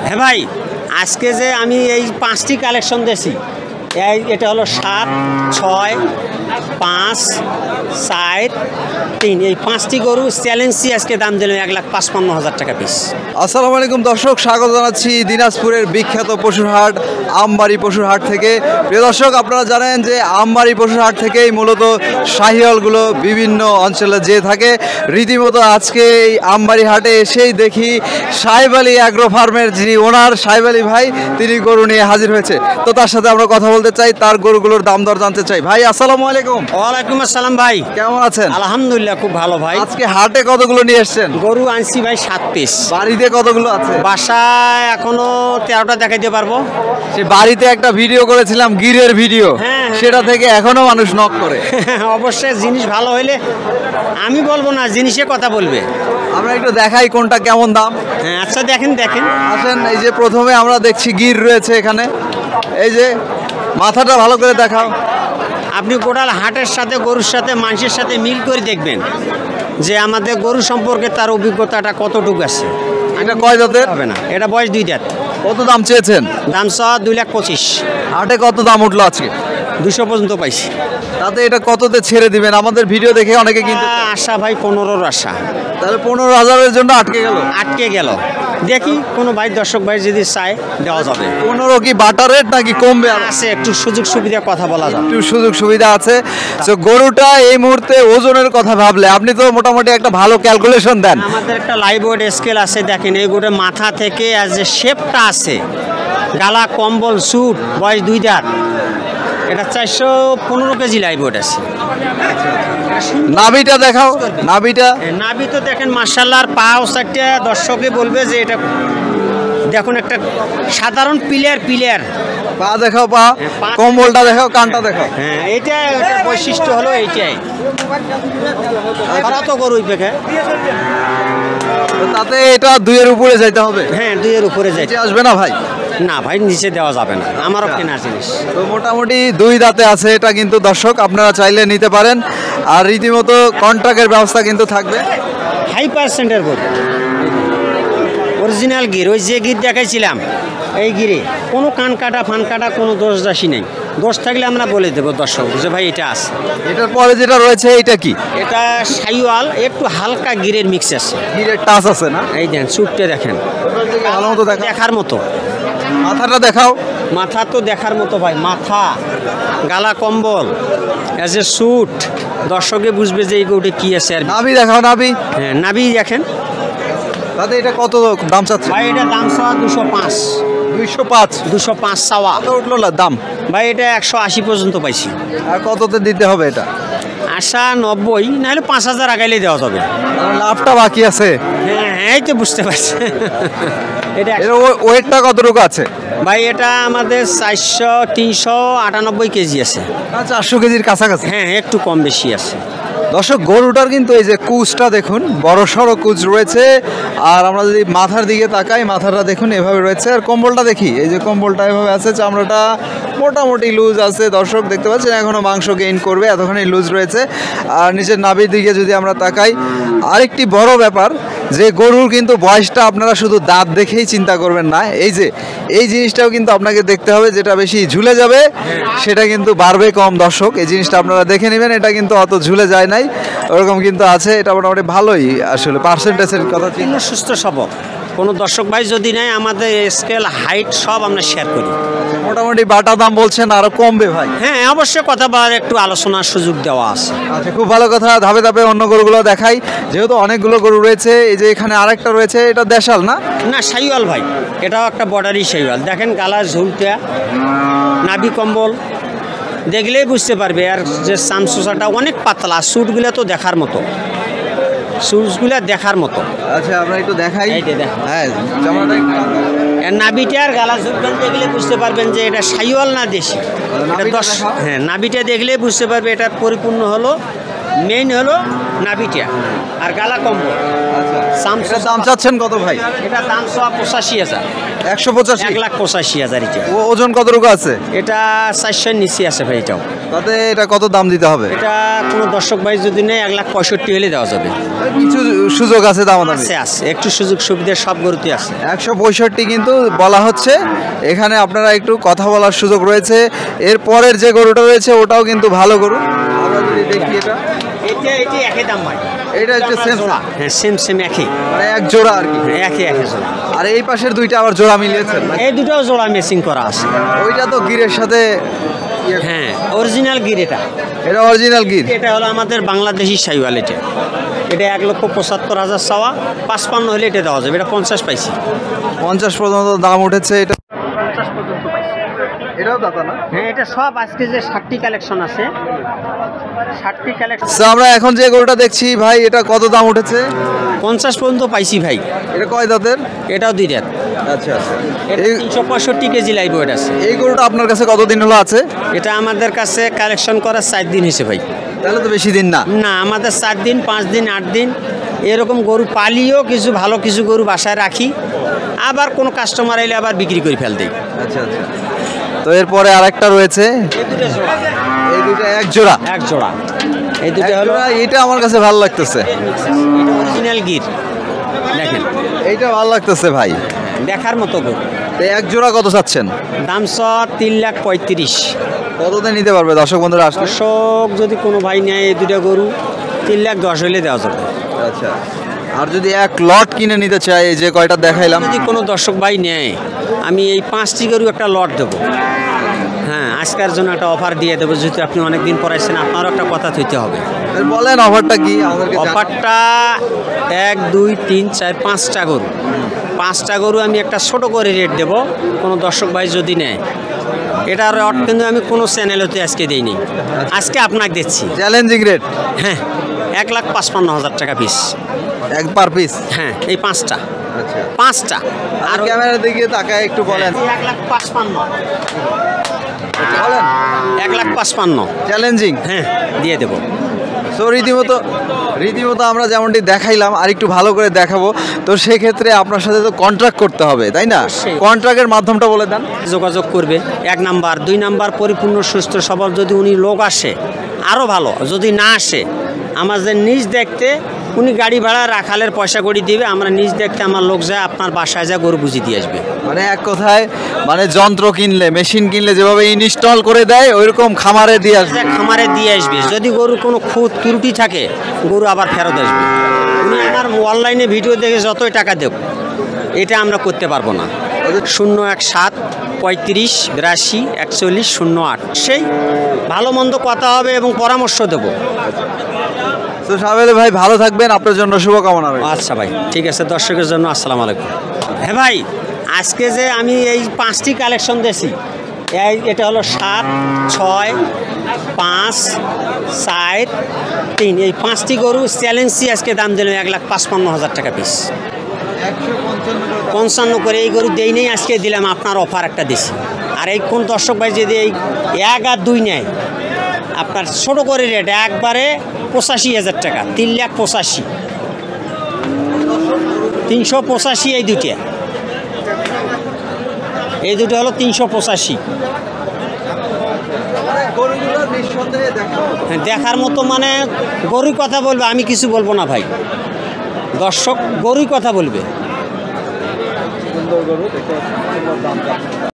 হ্যাঁ ভাই, আজকে যে আমি এই 5টি কালেকশন দিয়েছি, এটা হলো 7, 6, 5, 4, 3 এই 5টি গরু চ্যালেঞ্জই আজকে দাম দিলাম 1,55,000 টাকা পিস। আসসালামু আলাইকুম দর্শক, স্বাগত জানাচ্ছি দিনাজপুরের বিখ্যাত পশুর হাট আমবাড়ি পশুর হাট থেকে। প্রিয় দর্শক, আপনারা জানেন যে আমবাড়ি পশুর হাট থেকেই মূলত শাহিওয়ালগুলো বিভিন্ন অঞ্চলে যেয়ে থাকে। রীতিমতো আজকে এই আমবাড়ি হাটে এসেই দেখি সাহেব আলী অ্যাগ্রো ফার্মের যিনি ওনার সাহেব আলী ভাই, তিনি গরু নিয়ে হাজির হয়েছে। তো তার সাথে আমরা কথা বলতে চাই, তার গরুগুলোর দাম দর জানতে চাই। ভাই আসসালামু আলাইকুম। ওয়ালাইকুম আসসালাম ভাই, কেমন আছেন? আলহামদুলিল্লাহ খুব ভালো ভাই। আজকে হাটে কতগুলো নিয়ে এসেছেন? গরু আনছি ভাই 7 পিস। বাড়িতে কতগুলো আছে? বাসায় এখনো 13টা দেখাইতে পারবো। সে বাড়িতে একটা ভিডিও করেছিলাম, গিরের ভিডিও, সেটা থেকে এখনো মানুষ নক করে। অবশ্যই জিনিস ভালো হইলে আমি বলবো না, জিনিসে কথা বলবে। আমরা একটু দেখাই কোনটা কেমন দাম। হ্যাঁ আচ্ছা, দেখেন আসেন, এই যে প্রথমে আমরা দেখছি গির রয়েছে এখানে। এই যে মাথাটা ভালো করে দেখাও। আপনি গোটাল হাটের সাথে গরুর সাথে মানুষের সাথে মিল করে দেখবেন যে আমাদের গরু সম্পর্কে তার অভিজ্ঞতাটা কতটুকু আছে। এটা কয় দাঁতের? হবে না, এটা বয়স 2 দাঁত। কত দাম চেয়েছেন? দাম 2,25,000। হাটে কত দাম উঠলো আজকে? 200 পর্যন্ত পাইছি। তাতে এটা কততে ছেড়ে দিবেন? আমাদের ভিডিও দেখে অনেকে কিন্তু আশা ভাই 15-র আশা। তাহলে 15,000-এর জন্য আটকে গেল। দেখি কোনো ভাই দর্শক ভাই যদি চায় দেওয়া যাবে। 15 কি বাটার রেট নাকি কমবে? আছে একটু সুযোগ সুবিধা কথা বলা যাবে, একটু সুযোগ সুবিধা আছে। তো গরুটা এই মুহূর্তে ওজনের কথা ভাবলে আপনি তো মোটামুটি একটা ভালো ক্যালকুলেশন দেন। আমাদের একটা লাইভ ওয়েট স্কেল আছে, দেখেন এই গরুর মাথা থেকে আর যে শেপটা আছে, গালা কম্বল স্যুট, বয়স 2 দাঁত, এটা 415 কেজি লাইভ ওয়েট আছে। নাভিটা দেখাও। নাভি তো দেখেন মাশাআল্লাহ, আর পাও চারটে দর্শকে বলবে যে এটা দেখুন একটা সাধারণ প্লেয়ার। পা দেখাও, কম্বলটা দেখাও, কানটা দেখাও। হ্যাঁ, এটা বৈশিষ্ট্য হলো এইটাই। তো গরুই পেখে তাতে এটা 2-এর উপরে যাইতে হবে। হ্যাঁ, 2-এর উপরে যাইতে আসবে না ভাই? না ভাই, নিচে দেওয়া যাবে না, আমারও কেনার জিনিস। তো মোটামুটি 2 দাঁতে আছে এটা, কিন্তু দর্শক আপনারা চাইলে নিতে পারেন। আর রীতিমতো কন্ট্রাক্টের ব্যবস্থা কিন্তু থাকবে। হাই পার্সেন্টের গরু, অরিজিনাল গির, ওই যে গির দেখাইছিলাম এই গিরে কোনো কান কাটা ফান কাটা কোনো দোষ দাসী নেই। দোষ থাকলে আমরা বলে দেবো দর্শক যে ভাই এটা আছে। এটার পরে যেটা রয়েছে এটা কি? এটা শাহিওয়াল, একটু হালকা গিরের মিক্স আছে, গিরের টাচ আছে না? এই দেন চুপটে দেখেন, ভালো মতো দেখার মতো। মাথাটা দেখাও। মাথা তো দেখার মতো ভাই, মাথা, গালা কম্বল, এজ এ স্যুট, দর্শকে বুঝবে যে এই গরুটা কি আছে। আর নাভি দেখাও। হ্যাঁ, নাভি দেখেন। তাতে এটা কত দাম চাচ্ছে ভাই? এটা দাম চাওয়া 205। 205 চাওয়া। কত উঠলো দাম? ভাই এটা 180 পর্যন্ত পাইছি। আর কততে দিতে হবে এটা? আশা 90, নাহলে 5,000 আগাইলে দেওয়া যাবে। লাভটা বাকি আছে। হ্যাঁ, এই তো বুঝতে পারছি। এটা ওয়েটটা কতটুকু আছে ভাই? এটা আমাদের 398 কেজি আছে। 400 কেজির কাছাকাছি। হ্যাঁ, একটু কম বেশি আছে। দর্শক, গরুটার কিন্তু এই যে কুচটা দেখুন, বড় সড়ো কুচ রয়েছে। আর আমরা যদি মাথার দিকে তাকাই, মাথাটা দেখুন এভাবে রয়েছে। আর কম্বলটা দেখি, এই যে কম্বলটা এভাবে আছে, চামড়াটা মোটামুটি লুজ আছে। দর্শক দেখতে পাচ্ছেন এখনও মাংস গেইন করবে, এতখানি লুজ রয়েছে। আর নিচের নাভির দিকে যদি আমরা তাকাই, আরেকটি বড় ব্যাপার যে গরুর কিন্তু বয়সটা আপনারা শুধু দাঁত দেখেই চিন্তা করবেন না। এই জিনিসটাও কিন্তু আপনাকে দেখতে হবে, যেটা বেশি ঝুলে যাবে সেটা কিন্তু বাড়বে কম। দর্শক, এই জিনিসটা আপনারা দেখে নেবেন, এটা কিন্তু অত ঝুলে যায় নাই, ওরকম কিন্তু আছে। এটা মোটামুটি ভালোই, আসলে পার্সেন্টেজের কথা। সুস্থ সবল কোনো দর্শক ভাই যদি নাই, আমাদের স্কেল হাইট সব আমরা শেয়ার করি। মোটামুটি বাটা দাম বলছেন, আরো কমবে ভাই? হ্যাঁ, অবশ্যই কথা বলার একটু আলোচনার সুযোগ দেওয়া আছে। আচ্ছা, খুব ভালো কথা। ধাপে ধাপে অন্য গরুগুলো দেখাই, যেহেতু অনেকগুলো গরু রয়েছে। এই যে এখানে আরেকটা রয়েছে, এটা দেশাল না? না, শাহিওয়াল ভাই, এটাও একটা বর্ডারি শাহিওয়াল। দেখেন গালার ঝুলটা, নাভি কম্বল দেখলেই বুঝতে পারবে। আর যে সামসোসাটা অনেক পাতলা, স্যুটগুলো তো দেখার মতো, শুজগুলা দেখার মতো। আচ্ছা, আমরা একটু দেখাই। হ্যাঁ, নাভিটা আর গালা ঝুলবেন দেখলে বুঝতে পারবেন যে এটা শাহিওয়াল না দেশি। হ্যাঁ, নাভিটা দেখলে বুঝতে পারবে এটা পরিপূর্ণ হলো মেইন হলো নাভিটা আর গালা কম্বল। এটার দাম চাচ্ছেন কত ভাই? এটা দাম 85,000। 185। 1,85,000 এটা। ওজন কতটুকু আছে? এটা 400 নিচে আছে ভাই এটাও। তাতে এটা কত দাম দিতে হবে? এটা কোনো দর্শক ভাই যদি নেয় 1,65,000 হলে দেওয়া যাবে। কিছু সুযোগ আছে দামাদামি? আছে একটু সুযোগ সুবিধা সব গরুতে আছে। 165 কিন্তু বলা হচ্ছে, এখানে আপনারা একটু কথা বলার সুযোগ রয়েছে। এর পরের যে গরুটা রয়েছে ওটাও কিন্তু ভালো গরু। আমরা যদি দেখি এটা একই দাম ভাই। এটা হচ্ছে সেম, হ্যাঁ সেম একই, মানে এক জোড়া আর কি। একই জোড়া। আর এই পাশের দুইটা আবার জোড়া মিলিয়েছেন? এই দুটোও জোড়া মেসিং করা আছে। ওইটা তো গিরের সাথে, হ্যাঁ অরিজিনাল গির এটা। এটা অরিজিনাল গির। এটা হলো আমাদের বাংলাদেশি শাহিওয়াল। এটা 1,75,000 চাওয়া, 55 হলে এটা দেওয়া যাবে। এটা 50 পাইছি। 50 পর্যন্ত দাম উঠেছে। এটা 50 পর্যন্ত পাইছি। এটাও দাতা না? হ্যাঁ এটা সব আজকে যে 60টি কালেকশন আছে, 60টি কালেকশন। তো আমরা এখন যে গরুটা দেখছি ভাই, এটা কত দাম উঠেছে? 50 পর্যন্ত পাইছি ভাই। এটা কয় দাঁতের? এটাও 2 দাঁত। আচ্ছা, এই 365 কেজি লাইভ ওয়েট আছে। এই গরুটা আপনার কাছে কতদিন হলো আছে? এটা আমাদের কাছে কালেকশন করার 4 দিন হয়েছে ভাই। তাহলে তো বেশি দিন না। না, আমাদের 4 দিন, 5 দিন, 8 দিন এরকম গরু পালিও, কিছু ভালো কিছু গরু বাসায় রাখি, আবার কোনো কাস্টমার এলে আবার বিক্রি করে ফেল দেই। আচ্ছা। তো এরপরে আরেকটা রয়েছে, এই দুটো এক জোড়া। এক জোড়া। এই দুটো হলো, এটা আমার কাছে ভালো লাগতেছে। এটা অরিজিনাল গির। দেখেন এইটা ভালো লাগতেছে ভাই, দেখার মতো গরু। তো এক জোড়া কত চাচ্ছেন? দাম 3,35,000। কততে নিতে পারবে দর্শক বন্ধুরা আসলে? দর্শক যদি কোনো ভাই নেয় এই দুটো গরু 3,10,000 হলে দেওয়া যাবে। আচ্ছা, আর যদি এক লট কিনে নিতে চাই, এই যে কয়টা দেখাইলাম, যদি কোনো দর্শক ভাই নেয় আমি এই 5টি গরু একটা লট দেবো। হ্যাঁ, আজকের জন্য একটা অফার দিয়ে দেবো। যেহেতু আপনি অনেক দিন পড়াইছেন, আপনারও একটা কথা থইতে হবে। বলেন অফারটা কি আমাদেরকে? অফারটা 1, 2, 3, 4, 5টা গরু। 5টা গরু আমি একটা ছোট করে রেট দেবো কোনো দর্শক ভাই যদি নেয়। এটার রেট কিন্তু আমি কোনো চ্যানেলতে আজকে দিইনি, আজকে আপনাকে দিচ্ছি চ্যালেঞ্জিং রেট। হ্যাঁ, 1,55,000 টাকা পিস। এক পার পিস? হ্যাঁ, এই 5টা। আচ্ছা, 5টা। আর ক্যামেরার দিকে তাকায় একটু বলেন। 1,55,000। বলেন 1,55,000। চ্যালেঞ্জিং। হ্যাঁ, দিয়ে দেবো। তো রীতিমতো আমরা যেমনটি দেখাইলাম আর একটু ভালো করে দেখাবো। তো সেক্ষেত্রে আপনার সাথে তো কন্ট্রাক্ট করতে হবে, তাই না? অবশ্যই। কন্ট্রাক্টের মাধ্যমটা বলে দেন। যোগাযোগ করবে 1 নাম্বার। 2 নাম্বার, পরিপূর্ণ সুস্থ সবল যদি উনি লোক আসে আরও ভালো, যদি না আসে আমাদের নিজ দেখতে, উনি গাড়ি ভাড়া রাখালের পয়সা করি দিবে, আমরা নিজ দেখতে আমার লোক যায় আপনার বাসায় যায় গরু বুঝিয়ে দিয়ে আসবে। মানে এক কথায়, মানে যন্ত্র কিনলে, মেশিন কিনলে যেভাবে ইনস্টল করে দেয় ওইরকম খামারে দিয়ে আসবে। খামারে দিয়ে আসবে। যদি গরুর কোনো খুঁত ত্রুটি থাকে গরু আবার ফেরত আসবে। উনি আমার অনলাইনে ভিডিও দেখে যতই টাকা দেব, এটা আমরা করতে পারবো না। 017 35 82 41 08। সেই ভালো মন্দ কথা হবে এবং পরামর্শ দেবো। তো সাবেল ভাই ভালো থাকবেন, আপনার জন্য শুভকামনা রইল। আচ্ছা ভাই, ঠিক আছে। দর্শকের জন্য আসসালামু আলাইকুম। হ্যাঁ ভাই, আজকে যে আমি এই 5টি কালেকশন দিয়েছি, এটা হলো 7, 6, 5, 4, 3। এই 5টি গরু চ্যালেঞ্জই আজকে দাম দিলাম 1,55,000 টাকা পিস। 55 করে এই গরু দেই নেই, আজকে দিলাম আপনার অফার একটা দিছি। আর এই কোন দর্শক ভাই যদি এই 1 আর 2 নেয়, আপনার ছোটো করে রেট একবারে 85,000 টাকা। 3,85,000। 385 এই দুটো। এই দুটো হলো 385। দেখার মতো, মানে গরুর কথা বলবে, আমি কিছু বলবো না ভাই। দর্শক গরুর কথা বলবে। সুন্দর গরু দেখতে পাচ্ছেন, সুন্দর দাম।